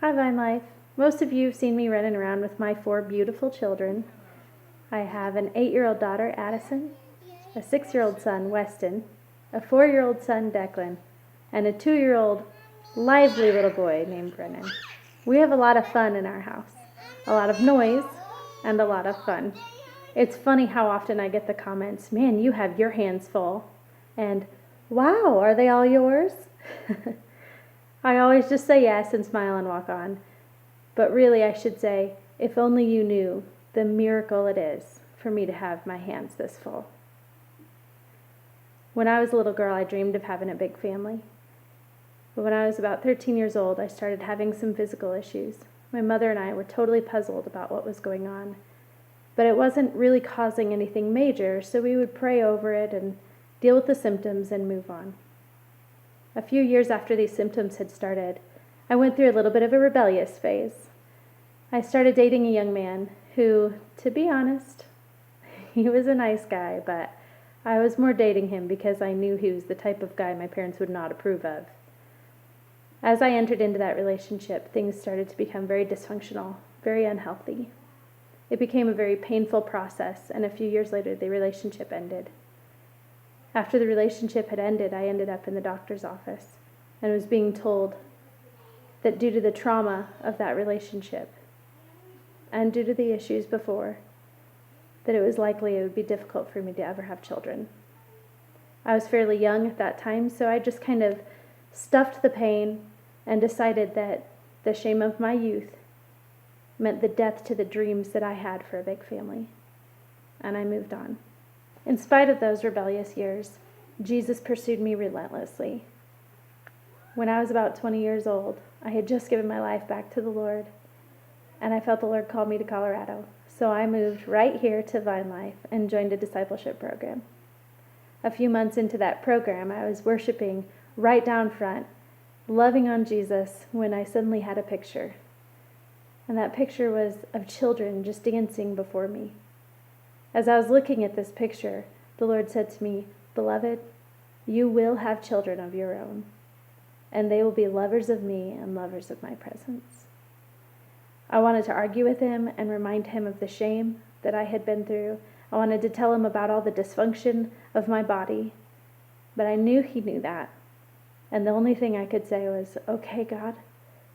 Hi, Vinelife. Most of you have seen me running around with my 4 beautiful children. I have an 8-year-old daughter, Addison, a 6-year-old son, Weston, a 4-year-old son, Declan, and a 2-year-old lively little boy named Brennan. We have a lot of fun in our house, a lot of noise, and a lot of fun. It's funny how often I get the comments, "Man, you have your hands full," and "Wow, are they all yours?" I always just say yes and smile and walk on. But really, I should say, if only you knew the miracle it is for me to have my hands this full. When I was a little girl, I dreamed of having a big family. But when I was about 13 years old, I started having some physical issues. My mother and I were totally puzzled about what was going on. But it wasn't really causing anything major, so we would pray over it and deal with the symptoms and move on. A few years after these symptoms had started, I went through a little bit of a rebellious phase. I started dating a young man who, to be honest, he was a nice guy, but I was more dating him because I knew he was the type of guy my parents would not approve of. As I entered into that relationship, things started to become very dysfunctional, very unhealthy. It became a very painful process, and a few years later, the relationship ended. After the relationship had ended, I ended up in the doctor's office and was being told that due to the trauma of that relationship and due to the issues before, that it was likely it would be difficult for me to ever have children. I was fairly young at that time, so I just kind of stuffed the pain and decided that the shame of my youth meant the death to the dreams that I had for a big family. And I moved on. In spite of those rebellious years, Jesus pursued me relentlessly. When I was about 20 years old, I had just given my life back to the Lord, and I felt the Lord call me to Colorado. So I moved right here to Vinelife and joined a discipleship program. A few months into that program, I was worshiping right down front, loving on Jesus, when I suddenly had a picture. And that picture was of children just dancing before me. As I was looking at this picture, the Lord said to me, "Beloved, you will have children of your own, and they will be lovers of me and lovers of my presence." I wanted to argue with him and remind him of the shame that I had been through. I wanted to tell him about all the dysfunction of my body, but I knew he knew that. And the only thing I could say was, "Okay, God,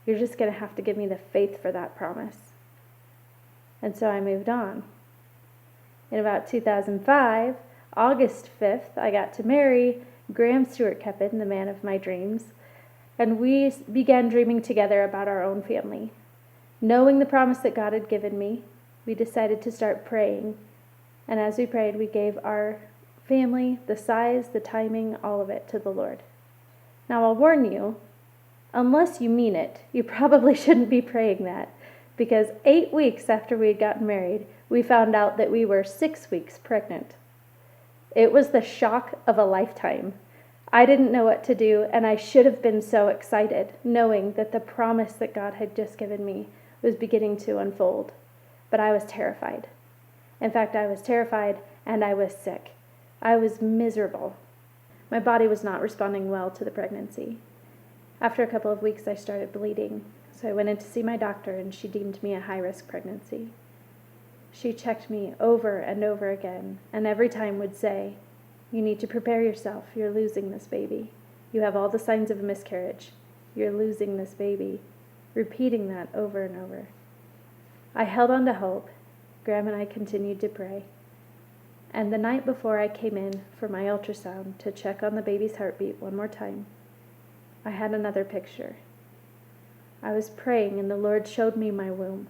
you're just going to have to give me the faith for that promise." And so I moved on. In about 2005, August 5th, I got to marry Graham Stewart Koeppen, the man of my dreams, and we began dreaming together about our own family. Knowing the promise that God had given me, we decided to start praying, and as we prayed, we gave our family, the size, the timing, all of it to the Lord. Now, I'll warn you, unless you mean it, you probably shouldn't be praying that, because 8 weeks after we had gotten married, we found out that we were 6 weeks pregnant. It was the shock of a lifetime. I didn't know what to do, and I should have been so excited, knowing that the promise that God had just given me was beginning to unfold. But I was terrified. In fact, I was terrified, and I was sick. I was miserable. My body was not responding well to the pregnancy. After a couple of weeks, I started bleeding, so I went in to see my doctor, and she deemed me a high-risk pregnancy. She checked me over and over again, and every time would say, "You need to prepare yourself. You're losing this baby. You have all the signs of a miscarriage. You're losing this baby." Repeating that over and over. I held on to hope. Graham and I continued to pray. And the night before I came in for my ultrasound to check on the baby's heartbeat one more time, I had another picture. I was praying, and the Lord showed me my womb.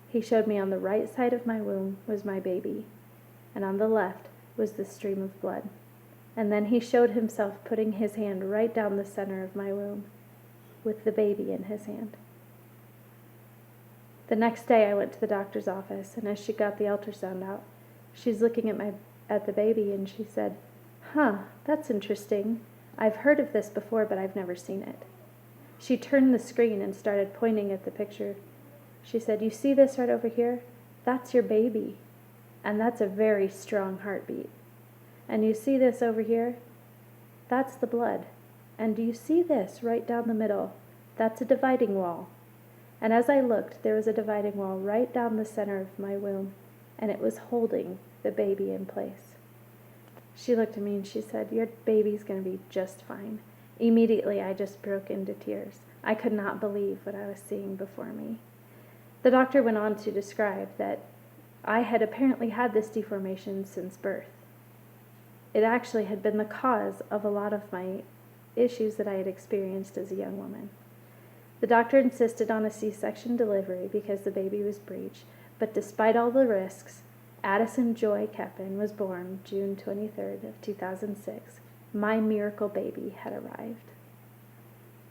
He showed me on the right side of my womb was my baby, and on the left was the stream of blood. And then he showed himself putting his hand right down the center of my womb, with the baby in his hand. The next day I went to the doctor's office, and as she got the ultrasound out, she's looking at the baby, and she said, "That's interesting. I've heard of this before, but I've never seen it." She turned the screen and started pointing at the picture. She said, "You see this right over here? That's your baby, and that's a very strong heartbeat. And you see this over here? That's the blood. And do you see this right down the middle? That's a dividing wall. And as I looked, there was a dividing wall right down the center of my womb, and it was holding the baby in place. She looked at me and she said, "Your baby's going to be just fine." Immediately, I just broke into tears. I could not believe what I was seeing before me. The doctor went on to describe that I had apparently had this deformation since birth. It actually had been the cause of a lot of my issues that I had experienced as a young woman. The doctor insisted on a C-section delivery because the baby was breech, but despite all the risks, Addison Joy Koeppen was born June 23rd of 2006. My miracle baby had arrived.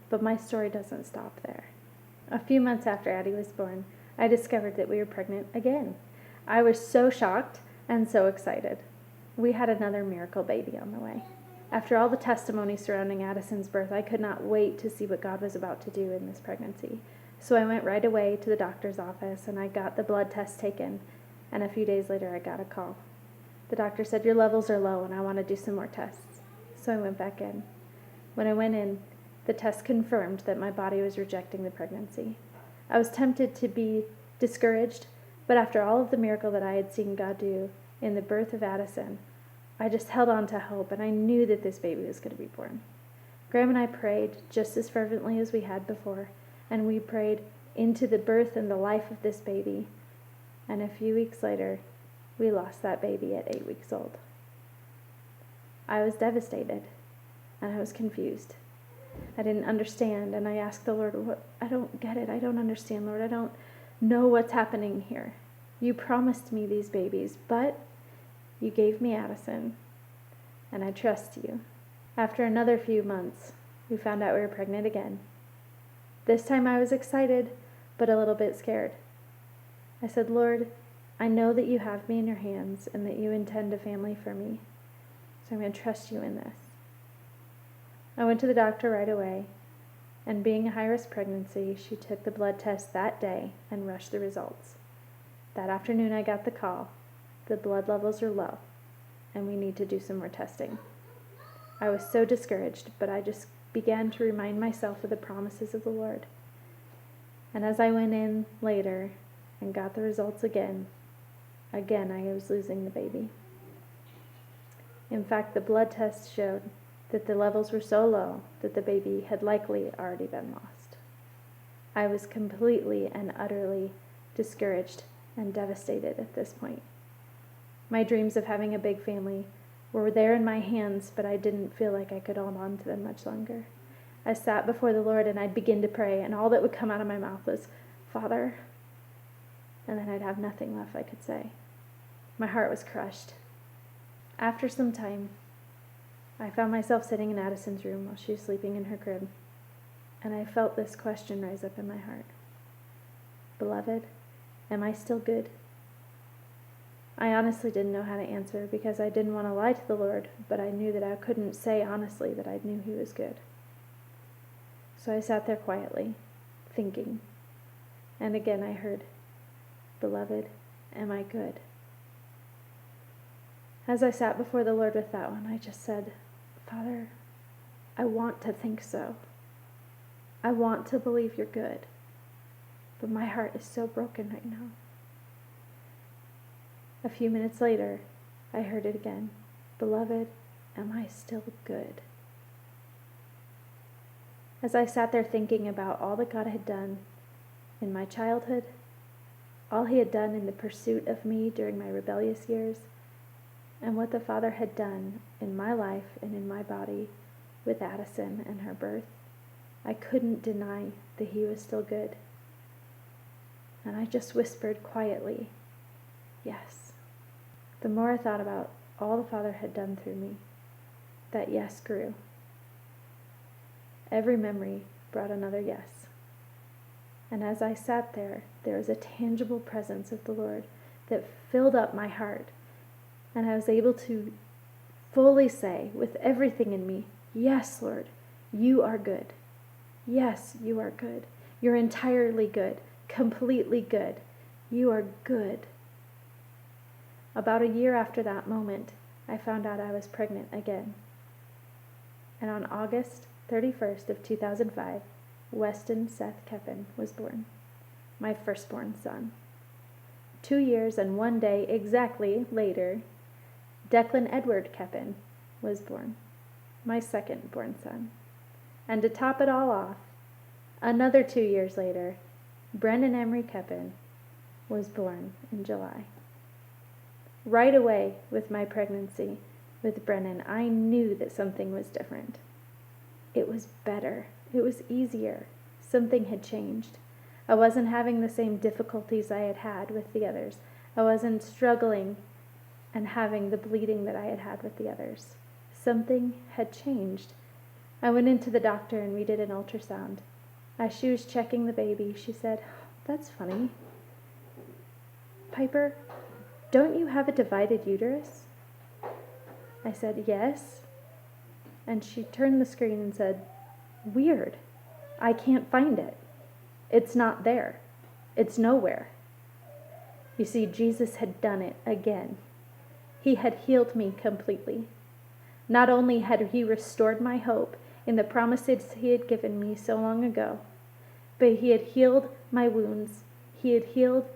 But my story doesn't stop there. A few months after Addie was born, I discovered that we were pregnant again. I was so shocked and so excited. We had another miracle baby on the way. After all the testimony surrounding Addison's birth, I could not wait to see what God was about to do in this pregnancy. So I went right away to the doctor's office and I got the blood test taken, and a few days later I got a call. The doctor said, "Your levels are low and I want to do some more tests." So I went back in. When I went in, the test confirmed that my body was rejecting the pregnancy. I was tempted to be discouraged, but after all of the miracle that I had seen God do in the birth of Addison, I just held on to hope, and I knew that this baby was going to be born. Graham and I prayed just as fervently as we had before, and we prayed into the birth and the life of this baby. And a few weeks later, we lost that baby at 8 weeks old. I was devastated, and I was confused. I didn't understand, and I asked the Lord, I don't get it. I don't understand, Lord. I don't know what's happening here. You promised me these babies, but you gave me Addison, and I trust you. After another few months, we found out we were pregnant again. This time I was excited, but a little bit scared. I said, "Lord, I know that you have me in your hands and that you intend a family for me, so I'm going to trust you in this." I went to the doctor right away, and being a high-risk pregnancy, she took the blood test that day and rushed the results. That afternoon I got the call. The blood levels are low, and we need to do some more testing. I was so discouraged, but I just began to remind myself of the promises of the Lord. And as I went in later and got the results again I was losing the baby. In fact, the blood test showed that the levels were so low that the baby had likely already been lost. I was completely and utterly discouraged and devastated at this point. My dreams of having a big family were there in my hands, but I didn't feel like I could hold on to them much longer. I sat before the Lord and I'd begin to pray, and all that would come out of my mouth was, "Father," and then I'd have nothing left I could say. My heart was crushed. After some time, I found myself sitting in Addison's room while she was sleeping in her crib, and I felt this question rise up in my heart. "Beloved, am I still good?" I honestly didn't know how to answer because I didn't want to lie to the Lord, but I knew that I couldn't say honestly that I knew He was good. So I sat there quietly, thinking, and again I heard, "Beloved, am I good?" As I sat before the Lord with that one, I just said, "Father, I want to think so. I want to believe you're good, but my heart is so broken right now." A few minutes later, I heard it again. "Beloved, am I still good?" As I sat there thinking about all that God had done in my childhood, all He had done in the pursuit of me during my rebellious years, and what the Father had done in my life and in my body with Addison and her birth, I couldn't deny that He was still good. And I just whispered quietly, "Yes." The more I thought about all the Father had done through me, that yes grew. Every memory brought another yes. And as I sat there, there was a tangible presence of the Lord that filled up my heart, and I was able to fully say with everything in me, "Yes, Lord, you are good. Yes, you are good. You're entirely good, completely good. You are good." About a year after that moment, I found out I was pregnant again. And on August 31st of 2005, Weston Seth Koeppen was born. my firstborn son. 2 years and 1 day exactly later, Declan Edward Koeppen was born, my second-born son. And to top it all off, another 2 years later, Brennan Emery Koeppen was born in July. Right away with my pregnancy with Brennan, I knew that something was different. It was better. It was easier. Something had changed. I wasn't having the same difficulties I had had with the others. I wasn't struggling and having the bleeding that I had had with the others. Something had changed. I went into the doctor and we did an ultrasound. As she was checking the baby, she said, "That's funny. Piper, don't you have a divided uterus?" I said, "Yes." And she turned the screen and said, "Weird. I can't find it. It's not there. It's nowhere." You see, Jesus had done it again. He had healed me completely. Not only had he restored my hope in the promises he had given me so long ago, but he had healed my wounds. He had healed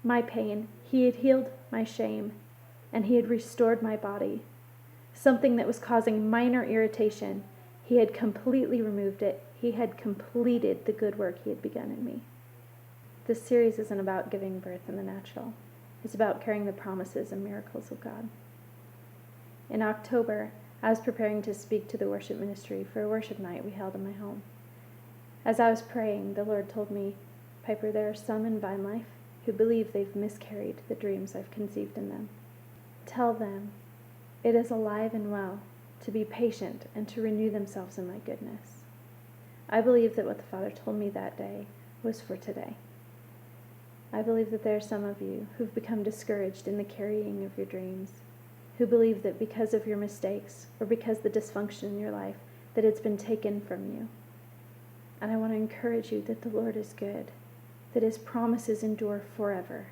my pain. He had healed my shame. And he had restored my body. Something that was causing minor irritation, he had completely removed it. He had completed the good work he had begun in me. This series isn't about giving birth in the natural. It's about carrying the promises and miracles of God. In October, I was preparing to speak to the worship ministry for a worship night we held in my home. As I was praying, the Lord told me, "Piper, there are some in Vinelife who believe they've miscarried the dreams I've conceived in them. Tell them it is alive and well, to be patient and to renew themselves in my goodness." I believe that what the Father told me that day was for today. I believe that there are some of you who've become discouraged in the carrying of your dreams, who believe that because of your mistakes or because of the dysfunction in your life, that it's been taken from you. And I want to encourage you that the Lord is good, that his promises endure forever,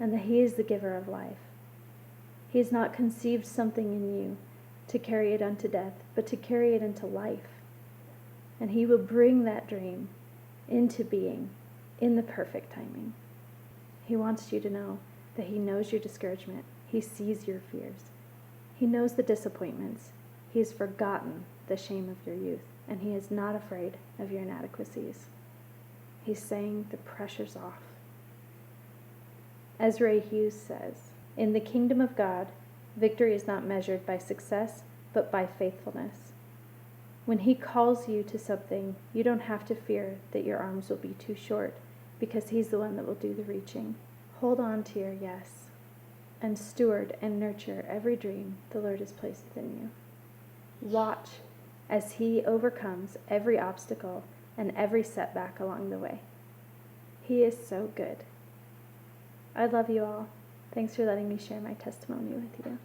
and that he is the giver of life. He has not conceived something in you to carry it unto death, but to carry it into life. And he will bring that dream into being in the perfect timing. He wants you to know that he knows your discouragement. He sees your fears. He knows the disappointments. He has forgotten the shame of your youth, and he is not afraid of your inadequacies. He's saying the pressure's off. As Ray Hughes says, "In the kingdom of God, victory is not measured by success, but by faithfulness." When he calls you to something, you don't have to fear that your arms will be too short, because he's the one that will do the reaching. Hold on to your yes, and steward and nurture every dream the Lord has placed within you. Watch as he overcomes every obstacle and every setback along the way. He is so good. I love you all. Thanks for letting me share my testimony with you.